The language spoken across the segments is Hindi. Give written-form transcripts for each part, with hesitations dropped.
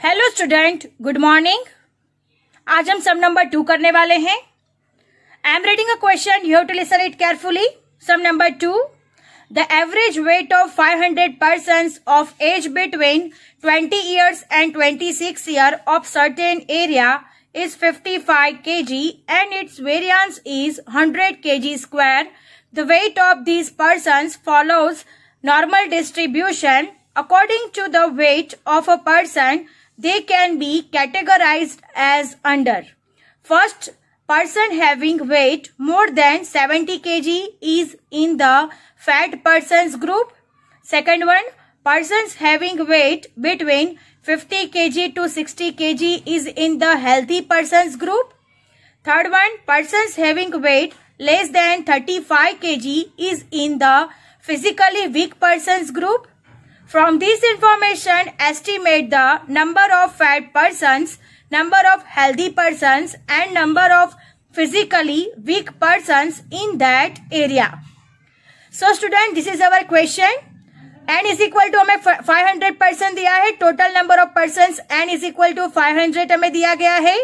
Hello student, good morning. आज हम सम नंबर 2 करने वाले हैं। I am reading a question, you have to listen it carefully. Some number 2, the average weight of 500 persons of age between 20 years and 26 years of certain area is 55 kg and its variance is 100 kg square. The weight of these persons follows normal distribution. According to the weight of a person, they can be categorized as under. First, person having weight more than 70 kg is in the fat persons group. Second one, persons having weight between 50 kg to 60 kg is in the healthy persons group. Third one, persons having weight less than 35 kg is in the physically weak persons group. From this information, estimate the number of fat persons, number of healthy persons and number of physically weak persons in that area. So student, this is our question. n is equal to हमें 500 person दिया है। Total number of persons n is equal to 500 हमें दिया गया है।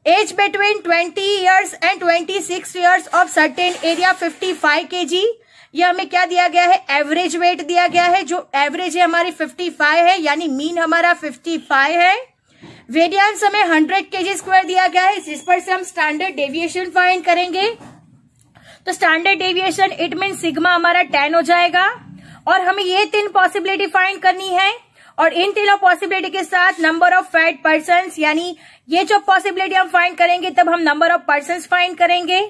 Age between 20 years and 26 years of certain area 55 kg। ये हमें क्या दिया गया है? एवरेज वेट दिया गया है। जो एवरेज है हमारी 55 है, यानी मीन हमारा 55 है। वेरिएंस हमें 100 kg स्क्वायर दिया गया है, जिस पर से हम स्टैंडर्ड डेविएशन फाइंड करेंगे। तो standard deviation it mean sigma हमारा 10 हो जाएगा। और हमें ये 3 पॉसिबिलिटी फाइंड करनी है और इन तीनों पॉसिबिलिटी के साथ नंबर ऑफ फैट पर्सन्स, यानी ये जो पॉसिबिलिटी हम फाइंड करेंगे तब हम नंबर ऑफ पर्सन्स फाइंड करेंगे।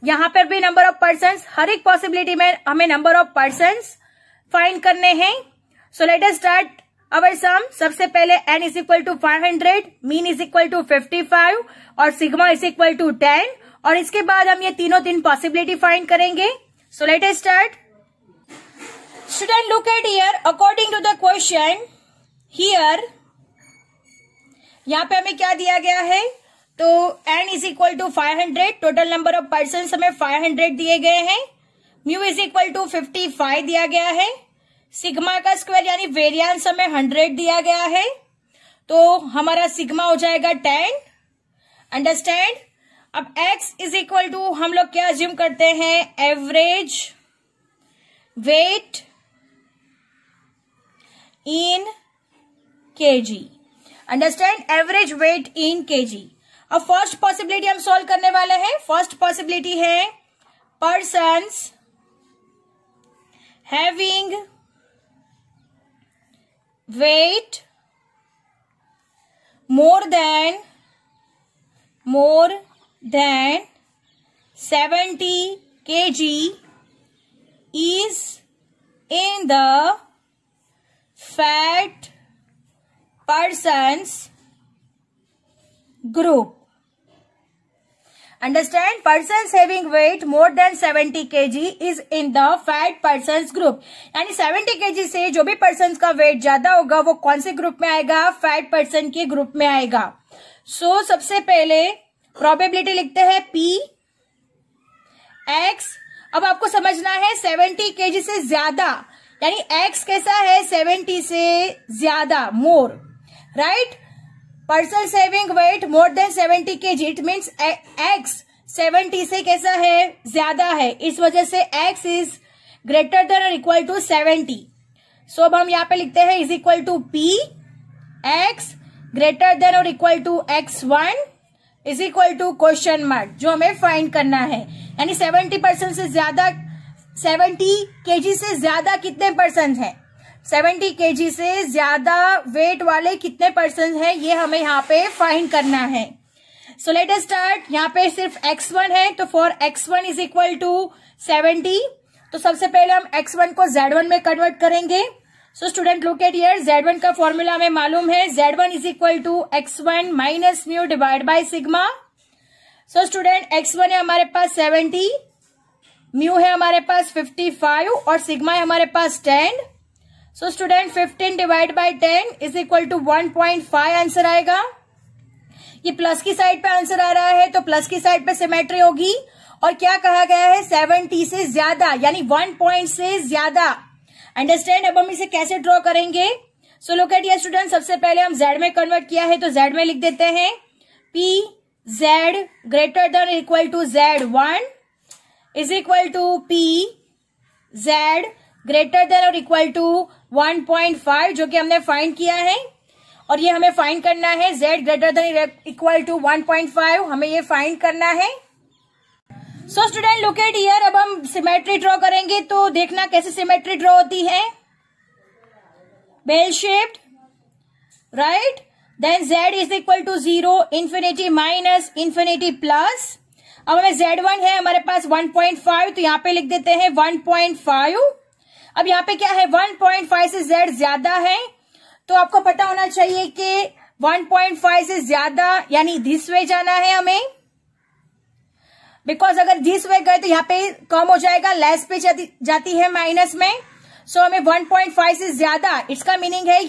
यहां पर भी नंबर ऑफ पर्सन्स, हर एक पॉसिबिलिटी में हमें नंबर ऑफ पर्सन्स फाइंड करने हैं। So let us start our sum. सबसे पहले n is equal to 500, mean is equal to 55 और सिग्मा इज इक्वल टू 10। और इसके बाद हम ये तीन पॉसिबिलिटी फाइंड करेंगे। So let us start. Student look at here, according to the question here, यहाँ पे हमें क्या दिया गया है? तो n is equal to 500, total number of person हमें 500 दिए गए हैं। म्यू इज इक्वल टू 55 दिया गया है। सिग्मा का स्क्वायर यानी वेरिएंस हमें 100 दिया गया है। तो हमारा सिग्मा हो जाएगा 10। अंडरस्टैंड। अब x इज इक्वल टू हम लोग क्या अज्यूम करते हैं? एवरेज वेट इन केजी। अंडरस्टैंड, एवरेज वेट इन केजी। अब फर्स्ट पॉसिबिलिटी हम सॉल्व करने वाले हैं। फर्स्ट पॉसिबिलिटी है persons having weight more than 70 kg is in the fat persons group. Understand, persons having weight more than 70 kg is in the fat persons group. यानी 70 kg से जो भी persons का वेट ज्यादा होगा वो कौन से ग्रुप में आएगा? फैट पर्सन के ग्रुप में आएगा। सो सबसे पहले प्रोबेबिलिटी लिखते हैं P X। अब आपको समझना है 70 kg से ज्यादा, यानी X कैसा है? 70 से ज्यादा, more, right. Person having weight more than 70 kg, it means x 70 से कैसा है? ज्यादा है। इस वजह से x इज ग्रेटर देन और इक्वल टू 70। सो अब हम यहाँ पे लिखते हैं is equal to p x greater than और equal to x1 is equal to question mark, जो हमें फाइंड करना है। यानी 70% से ज्यादा, 70 kg से ज्यादा कितने पर्सन हैं? 70 kg से ज्यादा वेट वाले कितने पर्सन हैं, ये हमें यहाँ पे फाइंड करना है। सो लेट अस स्टार्ट। यहाँ पे सिर्फ x1 है, तो for x1 is equal to 70। तो सबसे पहले हम x1 को z1 में कन्वर्ट करेंगे। So student look at here, z1 का फॉर्मूला हमें मालूम है, z1 is equal to x1 minus mu divide by sigma. So student x1 है हमारे पास 70, म्यू है हमारे पास 55 और सिग्मा है हमारे पास 10। So student 15 divide by 10 is equal to 1.5 answer आएगा। ये प्लस की साइड पे आंसर आ रहा है, तो प्लस की साइड पे सिमेट्री होगी। और क्या कहा गया है? 70 से ज्यादा, यानी 1 पॉइंट से ज्यादा। अंडरस्टैंड। अब हम इसे कैसे ड्रॉ करेंगे? So look at here student, सबसे पहले हम जेड में कन्वर्ट किया है तो जेड में लिख देते हैं P Z greater than equal to Z1 is equal to P Z greater than और इक्वल टू 1.5, जो कि हमने फाइंड किया है, और ये हमें फाइंड करना है z greater than equal to 1.5, हमें ये फाइंड करना है। So student look at here, अब हम सिमेट्री ड्रॉ करेंगे, तो देखना कैसे सिमेट्री ड्रॉ होती है। Bell shaped, right, then z is equal to 0, infinity minus, infinity plus. अब हमें z1 है हमारे पास 1.5, तो यहाँ पे लिख देते हैं 1.5। अब यहाँ पे क्या है, 1.5 से z ज्यादा है, तो आपको पता होना चाहिए कि 1.5 से ज्यादा यानी दिस वे जाना है हमें, बिकॉज अगर दिस वे गए तो यहाँ पे कम हो जाएगा, लेस पे जाती है माइनस में। सो हमें 1.5 से ज्यादा, इसका मीनिंग है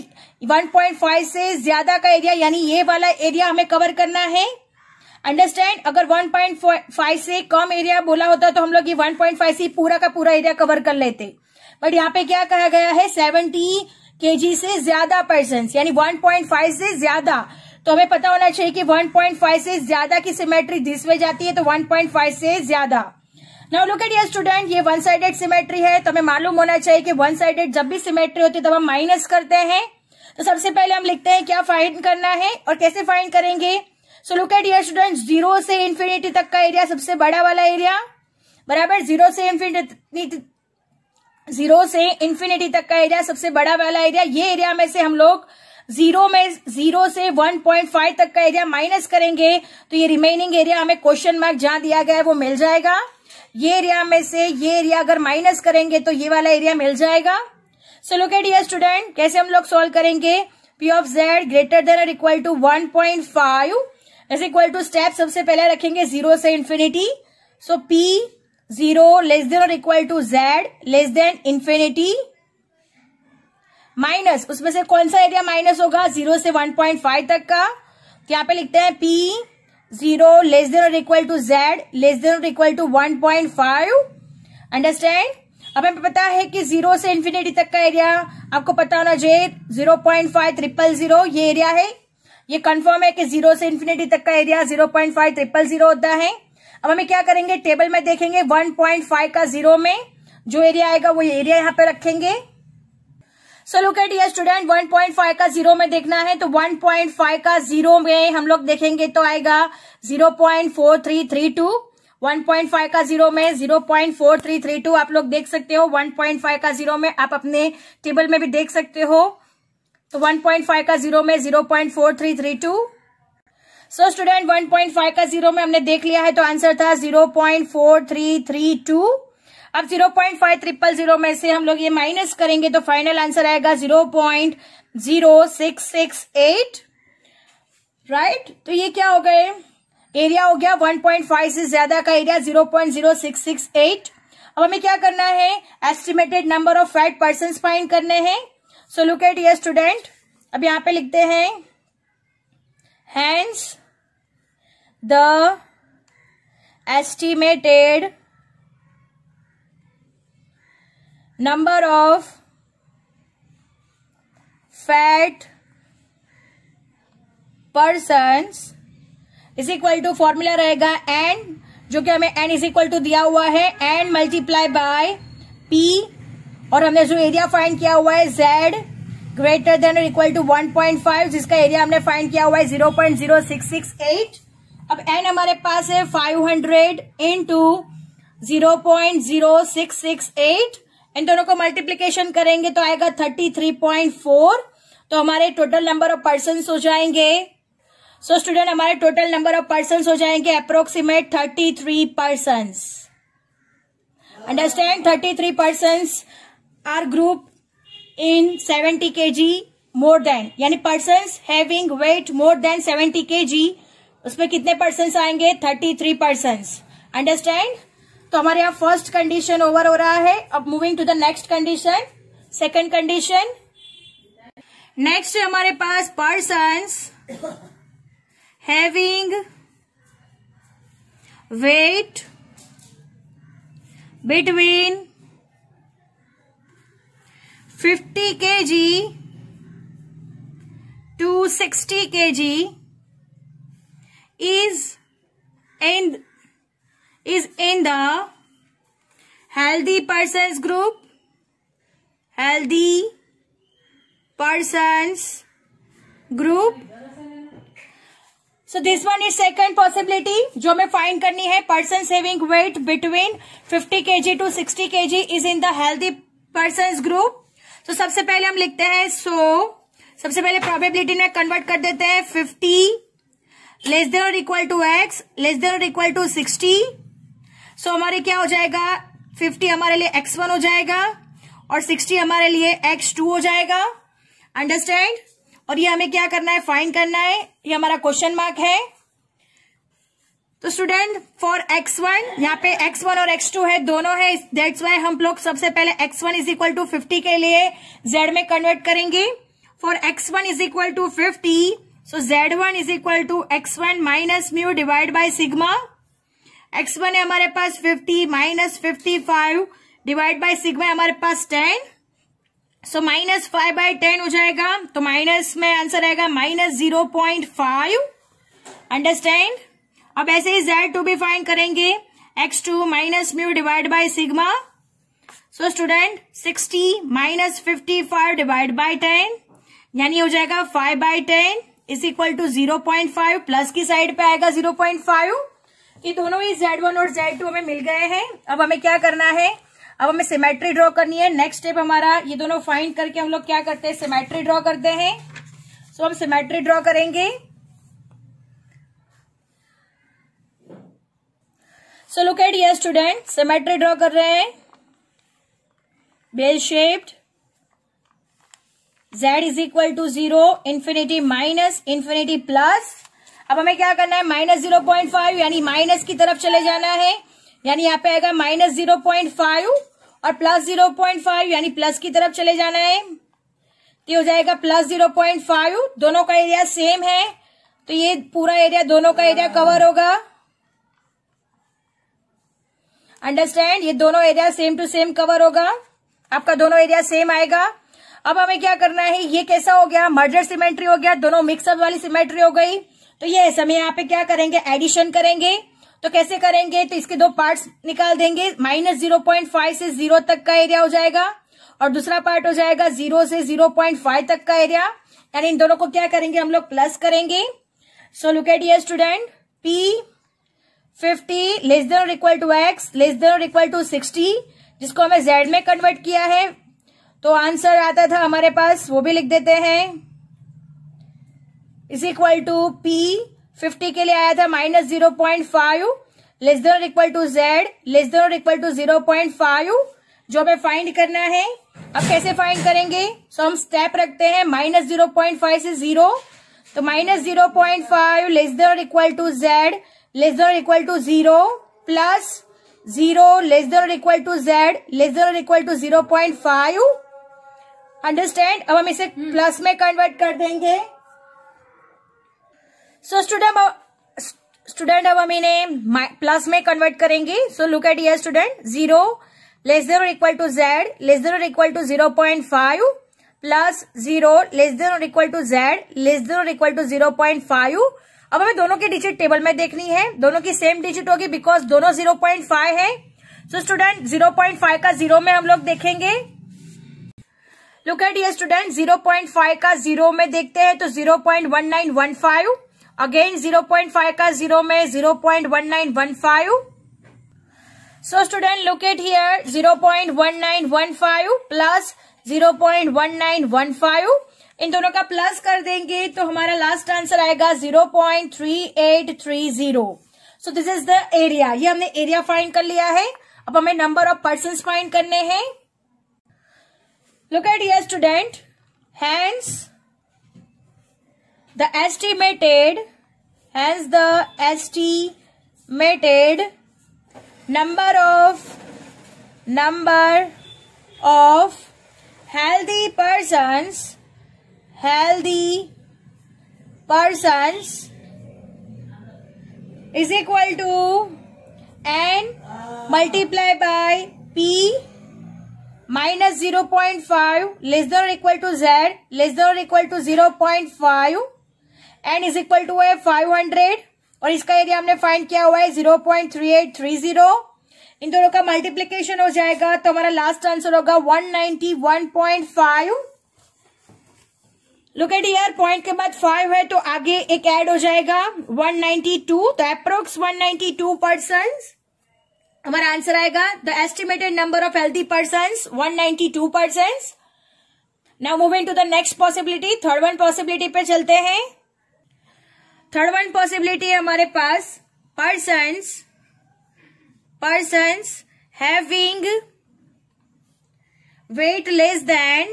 1.5 से ज्यादा का एरिया यानी ये वाला एरिया हमें कवर करना है। अंडरस्टैंड, अगर 1.5 से कम एरिया बोला होता तो हम लोग ये 1.5 से पूरा का पूरा एरिया कवर कर लेते, बट यहाँ पे क्या कहा गया है 70 kg से ज्यादा पर्सन्स, यानी 1.5 से ज्यादा, तो हमें पता होना चाहिए कि 1.5 से ज्यादा की सिमेट्री दिस वे जाती है, तो 1.5 से ज्यादा। Now look at here student, ये वन साइडेड सिमेट्री है, तो हमें मालूम होना चाहिए कि वन साइडेड जब भी सिमेट्री होती है तब हम माइनस करते हैं। तो सबसे पहले हम लिखते हैं क्या फाइंड करना है और कैसे फाइंड करेंगे। So look at here student, 0 से इंफिनिटी तक का एरिया सबसे बड़ा वाला एरिया, बराबर 0 से इंफिनिटी तक का एरिया सबसे बड़ा वाला एरिया। ये एरिया में से हम लोग 0 से 1.5 तक का एरिया माइनस करेंगे, तो ये रिमेनिंग एरिया हमें क्वेश्चन मार्क जहां दिया गया है वो मिल जाएगा। ये एरिया में से ये एरिया अगर माइनस करेंगे तो ये वाला एरिया मिल जाएगा। So look at here student, कैसे हम लोग सॉल्व करेंगे। P of Z greater than और equal to 1.5 is equal to, step सबसे पहले रखेंगे 0 से infinity. So P 0 less than और equal to Z less than infinity minus, उसमें से कौन सा एरिया माइनस होगा, 0 से 1.5 तक का, तो यहाँ पे लिखते हैं P 0 लेस देन और equal to Z less than और इक्वल टू 1.5। अंडरस्टैंड, अब हमें पता है कि 0 से इंफिनिटी तक का एरिया आपको पता होना चाहिए 0.500, ये एरिया है, ये कंफर्म है कि 0 से इंफिनिटी तक का एरिया 0.500 होता है। अब हमें क्या करेंगे, टेबल में देखेंगे 1.5 का 0 में जो एरिया आएगा वो एरिया यहाँ पे रखेंगे। सो लुक एट हियर स्टूडेंट, 1.5 का 0 में देखना है, तो 1.5 का 0 में हम लोग देखेंगे तो आएगा 0.4332। 1.5 का 0 में 0.4332 आप लोग देख सकते हो, 1.5 का 0 में आप अपने टेबल में भी देख सकते हो, तो 1.5 का 0 में 0.4332। सो स्टूडेंट 1.5 का 0 में हमने देख लिया है, तो आंसर था 0.4332। अब 0.500 में से हम लोग ये माइनस करेंगे तो फाइनल आंसर आएगा 0.0668, राइट। तो ये क्या हो गए, एरिया हो गया 1.5 से ज्यादा का एरिया 0.0668। अब हमें क्या करना है, estimated number of fat persons find करने हैं। So look at here student, अब यहां पे लिखते हैं hence the estimated number of fat persons is equal to, formula रहेगा एन, जो कि हमें एन इज इक्वल टू दिया हुआ है, एन मल्टीप्लाई बाय पी, और हमने जो एरिया फाइंड किया हुआ है Z ग्रेटर देन और इक्वल टू 1.5, जिसका एरिया हमने फाइंड किया हुआ है 0.0668। अब एन हमारे पास है 500 इंटू 0.0668, इन दोनों को मल्टीप्लीकेशन करेंगे तो आएगा 33.4, तो हमारे टोटल नंबर ऑफ पर्सन्स हो जाएंगे। सो स्टूडेंट हमारे टोटल नंबर ऑफ पर्सन्स हो जाएंगे approximate 33 persons. Understand, 33 persons are group in 70 kg more than, यानी persons having weight more than 70 kg, उसमें कितने पर्सन्स आएंगे, 33 पर्सन्स। अंडरस्टैंड, तो हमारे यहाँ फर्स्ट कंडीशन ओवर हो रहा है। अब moving to the next condition, second condition. Next है हमारे पास persons having weight between 50 kg to 60 kg is in the healthy persons group. Healthy persons group. So this one is second possibility जो हमें फाइंड करनी है. Persons having weight between 50 kg to 60 kg is in the healthy persons group. तो सबसे पहले हम लिखते हैं सबसे पहले प्रोबेबिलिटी में कन्वर्ट कर देते हैं. 50 लेस देन और equal to x less than और इक्वल टू 60. सो हमारे क्या हो जाएगा, 50 हमारे लिए x1 हो जाएगा और 60 हमारे लिए x2 हो जाएगा. अंडरस्टैंड. और ये हमें क्या करना है, फाइंड करना है. ये हमारा क्वेश्चन मार्क है. तो स्टूडेंट फॉर x1 यहाँ पे x1 और x2 है, दोनों है. दैट्स वाई हम लोग सबसे पहले x1 इज इक्वल टू 50 के लिए z में कन्वर्ट करेंगे. For x1 is equal to 50, so z1 is equal to x1 minus mu divide by sigma. x1 है हमारे पास 50 माइनस 55 डिवाइड बाय सिग्मा है हमारे पास 10. सो माइनस 5 बाय 10 हो जाएगा. तो माइनस में आंसर आएगा माइनस 0.5. अंडरस्टैंड. अब ऐसे ही Z2 भी फाइंड करेंगे. x2 minus mu divide by sigma. So student 60 minus 55 divide by 10 यानी हो जाएगा 5 by 10 is equal to 0.5. Plus की साइड पे आएगा 0.5. ये दोनों ही Z1 और Z2 हमें मिल गए हैं. अब हमें क्या करना है, अब हमें सिमेट्री ड्रॉ करनी है. नेक्स्ट स्टेप हमारा ये दोनों फाइंड करके हम लोग क्या करते हैं, सिमेट्री ड्रॉ करते हैं. सो हम सिमेट्री ड्रॉ करेंगे. सो लुक एट ये स्टूडेंट, सिमेट्री ड्रॉ कर रहे हैं. Bell shaped, z is equal to 0, infinity minus, infinity plus. अब हमें क्या करना है, माइनस 0.5 यानी माइनस की तरफ चले जाना है. यानी यहाँ पे आएगा माइनस 0.5 और प्लस 0.5 यानी प्लस की तरफ चले जाना है. तो हो जाएगा प्लस 0.5. दोनों का एरिया सेम है तो ये पूरा एरिया, दोनों का एरिया कवर होगा. अंडरस्टैंड. ये दोनों area same to same cover होगा. आपका दोनों एरिया सेम आएगा. अब हमें क्या करना है, ये कैसा हो गया, मर्जर सिमेट्री हो गया, दोनों मिक्सअप वाली सिमेट्री हो गई. तो ये समय यहाँ पे क्या करेंगे, एडिशन करेंगे. तो कैसे करेंगे, तो इसके दो पार्ट्स निकाल देंगे. माइनस 0.5 से 0 तक का एरिया हो जाएगा और दूसरा पार्ट हो जाएगा 0 से 0.5 तक का एरिया. यानी इन दोनों को क्या करेंगे, हम लोग प्लस करेंगे. So look at here student, P 50 less than और equal to x less than और इक्वल टू 60, जिसको हमें z में कन्वर्ट किया है. तो आंसर आता था हमारे पास, वो भी लिख देते हैं, इज इक्वल टू P 50 के लिए आया था माइनस 0.5 लेस देन और equal to z less than और इक्वल टू 0.5 जो हमें फाइंड करना है. अब कैसे फाइंड करेंगे, सो हम स्टेप रखते हैं. माइनस 0.5 से 0, तो माइनस 0.5 लेस देन और equal to z less than और equal to 0 plus 0 less than और equal to z less than और इक्वल टू 0.5. अंडरस्टैंड. अब हम इसे प्लस में कन्वर्ट कर देंगे. सो स्टूडेंट अब हम इन्हें प्लस में कन्वर्ट करेंगे. So look at here student, 0 less than और equal to z less than और equal to 0.5 plus 0 less than और equal to z less than और इक्वल टू 0.5. अब हमें दोनों की डिजिट टेबल में देखनी है. दोनों की सेम डिजिट होगी बिकॉज दोनों 0.5 है. सो स्टूडेंट 0.5 का 0 में हम लोग देखेंगे. लुक एट हियर स्टूडेंट, 0.5 का 0 में देखते हैं तो 0.1915. अगेन 0.5 का 0 में 0.1915. सो student look at here, 0.1915 plus 0.1915 इन दोनों का प्लस कर देंगे तो हमारा लास्ट आंसर आएगा 0.3830. So this is the area. ये हमने एरिया फाइंड कर लिया है. अब हमें नंबर ऑफ पर्सन्स फाइंड करने हैं. Look at here student, hence the estimated number of healthy persons is equal to n multiplied by P minus 0.5 less than और equal to z less than और equal to 0.5 and is equal to है 500 और इसका एरिया हमने फाइंड किया हुआ है 0.3830। इन दोनों का मल्टीप्लीकेशन हो जाएगा तो हमारा लास्ट आंसर होगा 191.5। लुक एट हियर, पॉइंट के बाद 5 है तो आगे एक ऐड हो जाएगा 192, तो अप्रोक्स 192 पर्सन्स हमारा आंसर आएगा। The estimated number of healthy persons 192 persons. Now moving to the next possibility, third one possibility पे चलते हैं। थर्ड वन पॉसिबिलिटी है हमारे पास persons having weight less than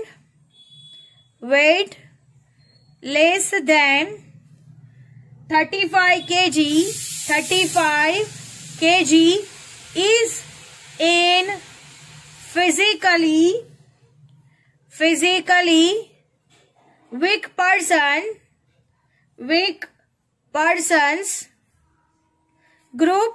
35 kg is in physically weak persons group।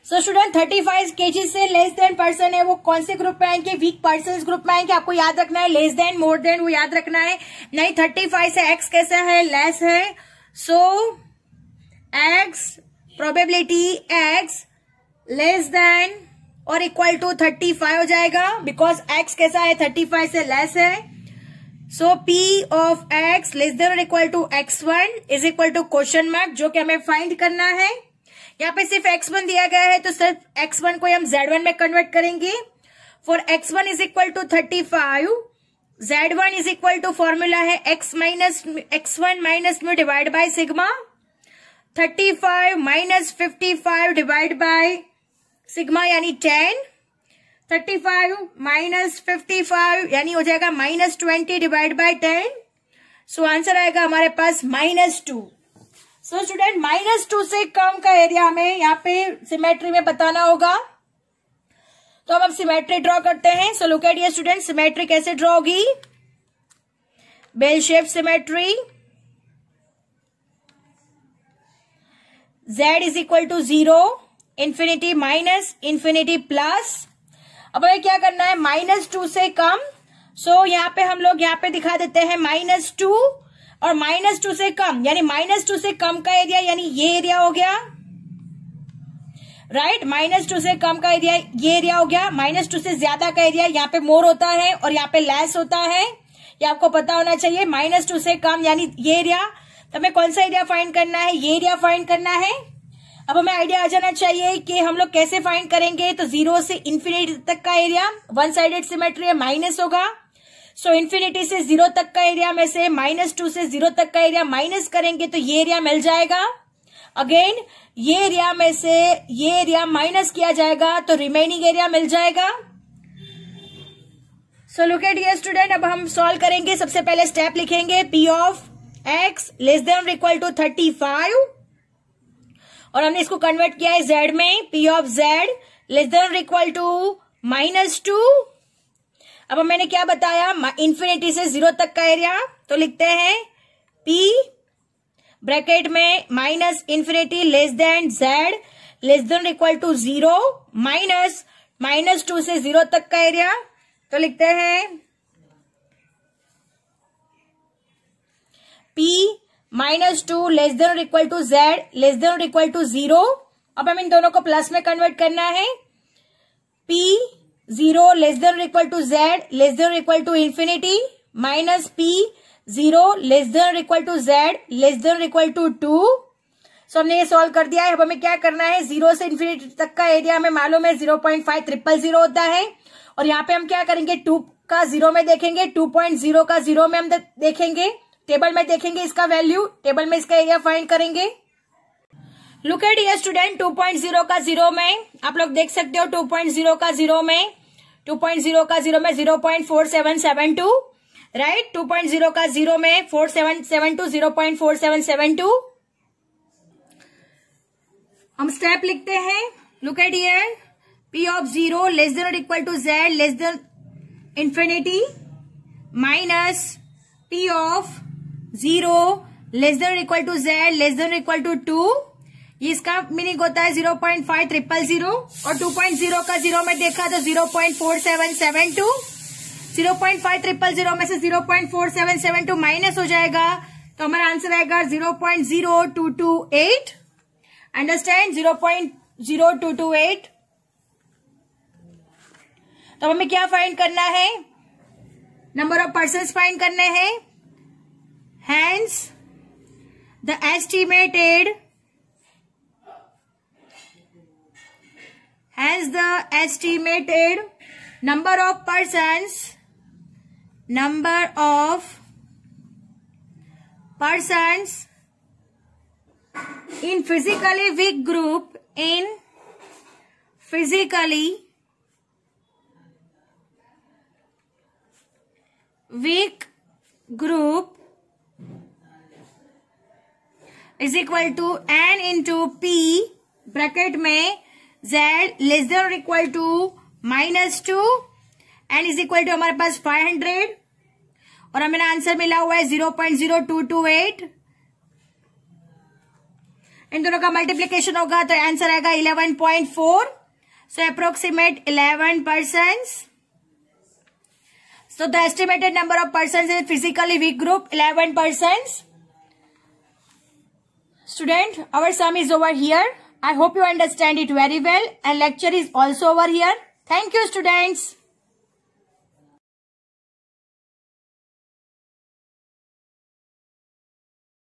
So student 35 kg से लेस देन पर्सन है वो कौन से ग्रुप में आएंगे? वीक पर्सन ग्रुप में आएंगे। आपको याद रखना है लेस देन मोर देन वो याद रखना है नहीं। 35 से एक्स कैसा है? लेस है। So x probability x less than और इक्वल टू 35 हो जाएगा बिकॉज एक्स कैसा है? 35 से लेस है। So P of x less than और equal to x1 is equal to question mark जो कि हमें फाइंड करना है। यहाँ पे सिर्फ x1 दिया गया है तो सिर्फ x1 को हम z1 में कन्वर्ट करेंगे। For x1 is equal to 35, z1 is equal to formula है x1 minus mu divide by sigma. 35 minus 55 divide by sigma यानी 10। 35 माइनस 55 यानी हो जाएगा -20 डिवाइड बाय 10। सो आंसर आएगा हमारे पास -2। सो स्टूडेंट -2 से कम का एरिया हमें यहाँ पे सिमेट्री में बताना होगा। तो हम अब सिमेट्री ड्रॉ करते हैं। सो लुक एट ये स्टूडेंट, सिमेट्री कैसे ड्रॉ होगी? Bell shape symmetry. z is equal to 0, infinity minus infinity plus. अब हमें क्या करना है? -2 से कम। सो यहाँ पे हम लोग यहाँ पे दिखा देते हैं -2 और -2 से कम यानी -2 से कम का एरिया यानी ये एरिया हो गया, राइट। -2 से कम का एरिया ये एरिया हो गया। -2 से ज्यादा का एरिया यहाँ पे मोर होता है और यहाँ पे लेस होता है, ये आपको पता होना चाहिए। -2 से कम यानी ये एरिया। तो हमें कौन सा एरिया फाइंड करना है? ये एरिया फाइंड करना है। अब हमें आइडिया आ जाना चाहिए कि हम लोग कैसे फाइंड करेंगे। तो 0 से इंफिनिटी तक का एरिया, वन साइडेड सिमेट्री है, माइनस होगा। सो इंफिनिटी से 0 तक का एरिया में से -2 से 0 तक का एरिया माइनस करेंगे तो ये एरिया मिल जाएगा। अगेन ये एरिया में से ये एरिया माइनस किया जाएगा तो रिमेनिंग एरिया मिल जाएगा। So look at here student, अब हम सॉल्व करेंगे। सबसे पहले स्टेप लिखेंगे p of x less than और इक्वल टू 35 और हमने इसको कन्वर्ट किया है z में। p of z less than और इक्वल टू -2। अब मैंने क्या बताया? इंफिनिटी से 0 तक का एरिया, तो लिखते हैं p ब्रैकेट में minus infinity less than z less than equal to 0 minus -2 से 0 तक का एरिया, तो लिखते हैं p -2 less than equal to z less than equal to 0। अब हम इन दोनों को प्लस में कन्वर्ट करना है। p 0 less than equal to z less than equal to infinity minus p 0 less than equal to z less than equal to 2। So हमने ये सॉल्व कर दिया है। अब हमें क्या करना है? 0 से इंफिनिटी तक का एरिया हमें मालूम है 0.5000 होता है और यहाँ पे हम क्या करेंगे? 2 का 0 में देखेंगे, 2.0 का 0 में हम देखेंगे, टेबल में देखेंगे इसका वैल्यू, टेबल में इसका एरिया फाइंड करेंगे। लुक एट हियर स्टूडेंट, 2.0 का 0 में आप लोग देख सकते हो 2.0 का 0 में 0.4772, राइट। 2.0 का 0 में 4772 0.4772। हम स्टेप लिखते हैं। Look at here, p of 0 less than और equal to z less than infinity minus p of 0 less than और equal to z less than और इक्वल टू 2 ये इसका मीनिंग होता है 0.5000 और 2.0 का 0 में देखा तो 0.4772। 0.5000 में से 0.4772 माइनस हो जाएगा तो हमारा आंसर आएगा 0.0228। अंडरस्टैंड? 0.0228। तो हमें क्या फाइंड करना है? नंबर ऑफ पर्सन्स फाइंड करने हैं। Hence the estimated number of persons in physically weak group is equal to n into p bracket में z लेस देन और equal to -2, n is equal to हमारे पास 500 और हमें आंसर मिला हुआ है 0.0228। इन दोनों का मल्टीप्लीकेशन होगा तो आंसर आएगा 11.4। सो approximate 11 persons। So the estimated number of persons in physically weak group 11 persons. Student, our sum is over here. I hope you understand it very well and lecture is also over here. Thank you, students.